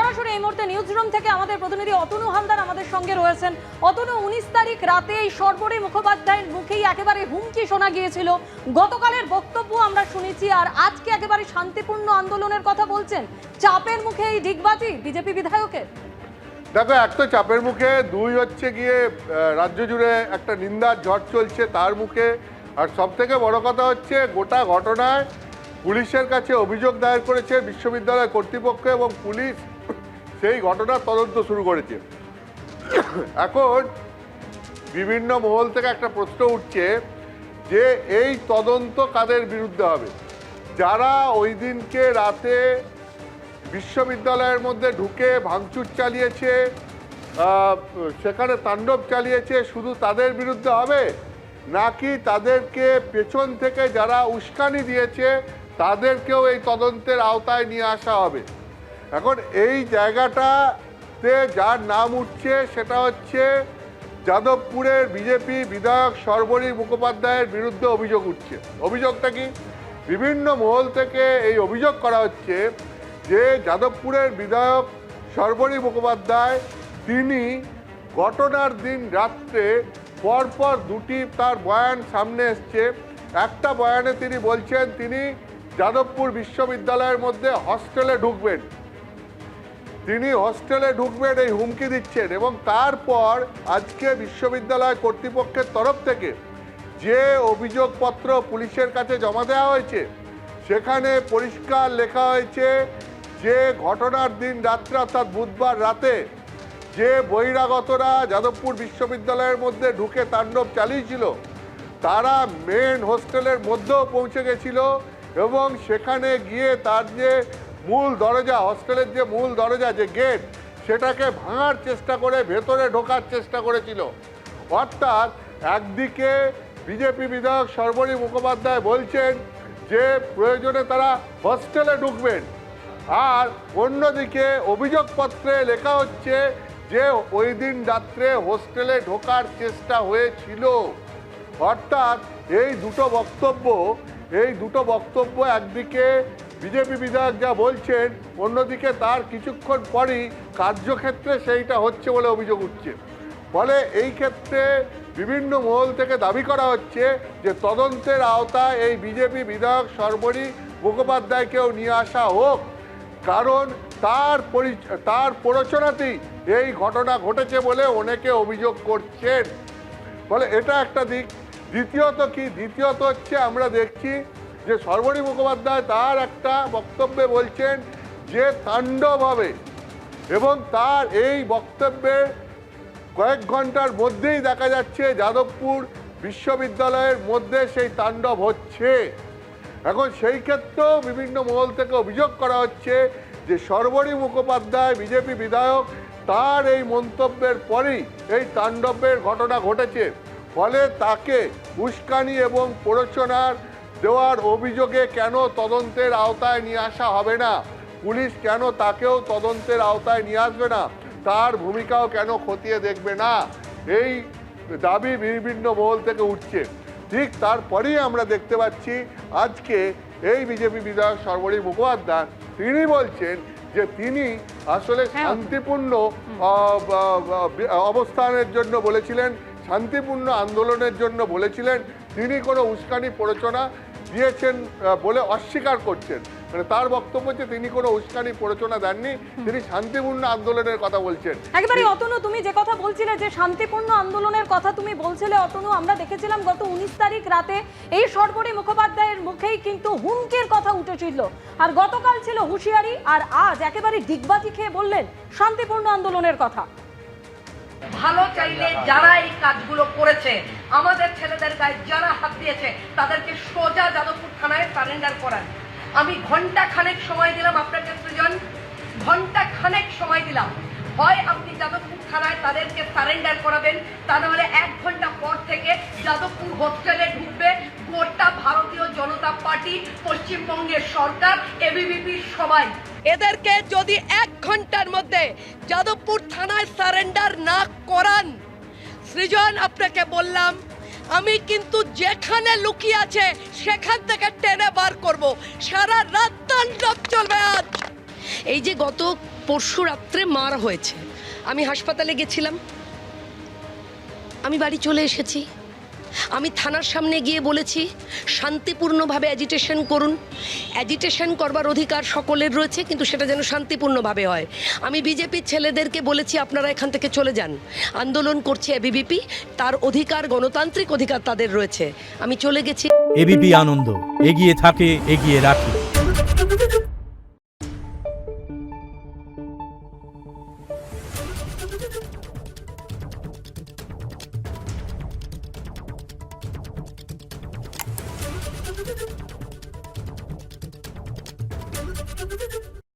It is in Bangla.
সরাসরি এই মুহূর্তে নিউজ রুম থেকে আমাদের প্রতিনিধি অতনু হালদার আমাদের সঙ্গে রয়েছেন। অতনু, 19 তারিখ রাতে এই সর্বরী মুখোপাধ্যায়ের মুখেই একেবারে হুমকি শোনা গিয়েছিল, গতকালের বক্তব্য আমরা শুনেছি, আর আজকে একেবারে শান্তিপূর্ণ আন্দোলনের কথা বলছেন। চাপের মুখে এই ডিগবাজি বিজেপি বিধায়কের। দেখো, এক তো চাপের মুখে, দুই হচ্ছে গিয়ে রাজ্য জুড়ে একটা নিন্দার ঝড় চলছে তার মুখে, আর সব থেকে বড় কথা হচ্ছে গোটা ঘটনায় পুলিশের কাছে অভিযোগ দায়ের করেছে বিশ্ববিদ্যালয় কর্তৃপক্ষ এবং পুলিশ সেই ঘটনার তদন্ত শুরু করেছে। এখন বিভিন্ন মহল থেকে একটা প্রশ্ন উঠছে যে এই তদন্ত কাদের বিরুদ্ধে হবে? যারা ওই দিনকে রাতে বিশ্ববিদ্যালয়ের মধ্যে ঢুকে ভাঙচুর চালিয়েছে, সেখানে তাণ্ডব চালিয়েছে, শুধু তাদের বিরুদ্ধে হবে, নাকি তাদেরকে পেছন থেকে যারা উস্কানি দিয়েছে তাদেরকেও এই তদন্তের আওতায় নিয়ে আসা হবে? এখন এই জায়গাটাতে যার নাম উঠছে সেটা হচ্ছে যাদবপুরের বিজেপি বিধায়ক সর্বরী মুখোপাধ্যায়ের বিরুদ্ধে অভিযোগ উঠছে। অভিযোগটা কি? বিভিন্ন মহল থেকে এই অভিযোগ করা হচ্ছে যে যাদবপুরের বিধায়ক সর্বরী মুখোপাধ্যায় তিনি ঘটনার দিন রাত্রে পরপর দুটি তার বয়ান সামনে এসছে। একটা বয়ানে তিনি বলছেন তিনি যাদবপুর বিশ্ববিদ্যালয়ের মধ্যে হস্টেলে ঢুকবেন, এই হুমকি দিচ্ছেন, এবং তারপর আজকে বিশ্ববিদ্যালয় কর্তৃপক্ষের তরফ থেকে যে অভিযোগপত্র পুলিশের কাছে জমা দেওয়া হয়েছে সেখানে পরিষ্কার লেখা হয়েছে যে ঘটনার দিন রাত্রে অর্থাৎ বুধবার রাতে যে বহিরাগতরা যাদবপুর বিশ্ববিদ্যালয়ের মধ্যে ঢুকে তাণ্ডব চালিয়েছিল তারা মেন হোস্টেলের মধ্যেও পৌঁছে গেছিল এবং সেখানে গিয়ে তার যে মূল দরজা, হোস্টেলের যে মূল দরজা, যে গেট, সেটাকে ভাঙার চেষ্টা করে ভেতরে ঢোকার চেষ্টা করেছিল। অর্থাৎ একদিকে বিজেপি বিধায়ক সর্বরী মুখোপাধ্যায় বলছেন যে প্রয়োজনে তারা হোস্টেলে ঢুকবেন, আর অন্যদিকে অভিযোগপত্রে লেখা হচ্ছে যে ওই দিন রাত্রে হোস্টেলে ঢোকার চেষ্টা হয়েছিল। অর্থাৎ এই দুটো বক্তব্য একদিকে বিজেপি বিধায়ক যা বলছেন, অন্যদিকে তার কিছুক্ষণ পরই কার্যক্ষেত্রে সেইটা হচ্ছে বলে অভিযোগ উঠছে। ফলে এই ক্ষেত্রে বিভিন্ন মহল থেকে দাবি করা হচ্ছে যে তদন্তের আওতায় এই বিজেপি বিধায়ক সর্বরী মুখোপাধ্যায়কেও নিয়ে আসা হোক, কারণ তার প্ররোচনাতেই এই ঘটনা ঘটেছে বলে অনেকে অভিযোগ করছেন। ফলে এটা একটা দিক। দ্বিতীয়ত হচ্ছে আমরা দেখছি যে সর্বরী মুখোপাধ্যায় তার একটা বক্তব্যে বলছেন যে তাণ্ডব হবে, এবং তার এই বক্তব্যের কয়েক ঘন্টার মধ্যেই দেখা যাচ্ছে যাদবপুর বিশ্ববিদ্যালয়ের মধ্যে সেই তাণ্ডব হচ্ছে। এখন সেই ক্ষেত্রেও বিভিন্ন মহল থেকে অভিযোগ করা হচ্ছে যে সর্বরী মুখোপাধ্যায় বিজেপি বিধায়ক তার এই মন্তব্যের পরেই এই তাণ্ডবের ঘটনা ঘটেছে। ফলে তাকে উস্কানি এবং প্ররোচনার দেওয়ার অভিযোগে কেন তদন্তের আওতায় নিয়ে আসা হবে না, পুলিশ কেন তাকেও তদন্তের আওতায় নিয়ে আসবে না, তার ভূমিকাও কেন খতিয়ে দেখবে না, এই দাবি বিভিন্ন মহল থেকে উঠছে। ঠিক তারপরেই আমরা দেখতে পাচ্ছি আজকে এই বিজেপি বিধায়ক সর্বরী মুখোপাধ্যায় তিনি বলছেন যে তিনি আসলে শান্তিপূর্ণ অবস্থানের জন্য বলেছিলেন, শান্তিপূর্ণ আন্দোলনের জন্য বলেছিলেন, তিনি কোনো উস্কানি প্ররোচনা দিয়েছেন বলে অস্বীকার করছেন। মানে তার বক্তব্য যে তিনি কোনো উস্কানি প্ররোচনা দেননি, তিনি শান্তিপূর্ণ আন্দোলনের কথা বলছেন। একেবারে অতনু, তুমি যে কথা বলছিলে যে শান্তিপূর্ণ আন্দোলনের কথা তুমি বলছিলে অতনু, আমরা দেখেছিলাম গত 19 তারিখ রাতে এই সর্বরী মুখোপাধ্যায়ের মুখেই কিন্তু হুমকির কথা উঠেছিল, আর গতকাল ছিল হুঁশিয়ারি, আর আজ একেবারে ডিগবাজি খেয়ে বললেন শান্তিপূর্ণ আন্দোলনের কথা। ভালো চাইলে যারা এই কাজগুলো করেছে, আমাদের ছেলেদের গায়ে যারা হাত দিয়েছে, তাদেরকে সোজা যাদবপুর থানায় সারেন্ডার করান। আমি ঘন্টা খানেক সময় দিলাম আপনাকে সৃজন, ঘন্টা খানেক সময় দিলাম। হয় আপনি যাদবপুর থানায় তাদেরকে সারেন্ডার করাবেন, তা নাহলে 1 ঘন্টা পর থেকে যাদবপুর হোস্টেলে ঢুকবে গোটা ভারতীয় জনতা পার্টি, পশ্চিমবঙ্গের সরকার, এবিভিপি সবাই। এদেরকে যদি 1 ঘন্টার মধ্যে যাদবপুর থানায় সারেন্ডার না করান, সৃজন আপনাকে বললাম আমি কিন্তু যেখানে লুকিয়ে আছে সেখান থেকে টেনে বার করব। সারা রাত তাণ্ডব চলবে আজ। এই যে গত পরশু রাত্রে মার হয়েছে, আমি হাসপাতালে গেছিলাম, আমি বাড়ি চলে এসেছি। আমি থানার সামনে গিয়ে বলেছি শান্তিপূর্ণভাবে অ্যাজিটেশন করুন, অ্যাজিটেশন করবার অধিকার সকলের রয়েছে, কিন্তু সেটা যেন শান্তিপূর্ণভাবে হয়। আমি বিজেপির ছেলেদেরকে বলেছি আপনারা এখান থেকে চলে যান, আন্দোলন করছে এবিভিপি, তার অধিকার, গণতান্ত্রিক অধিকার তাদের রয়েছে। আমি চলে গেছি। এবিপি আনন্দ, এগিয়ে থাকে, এগিয়ে রাখে।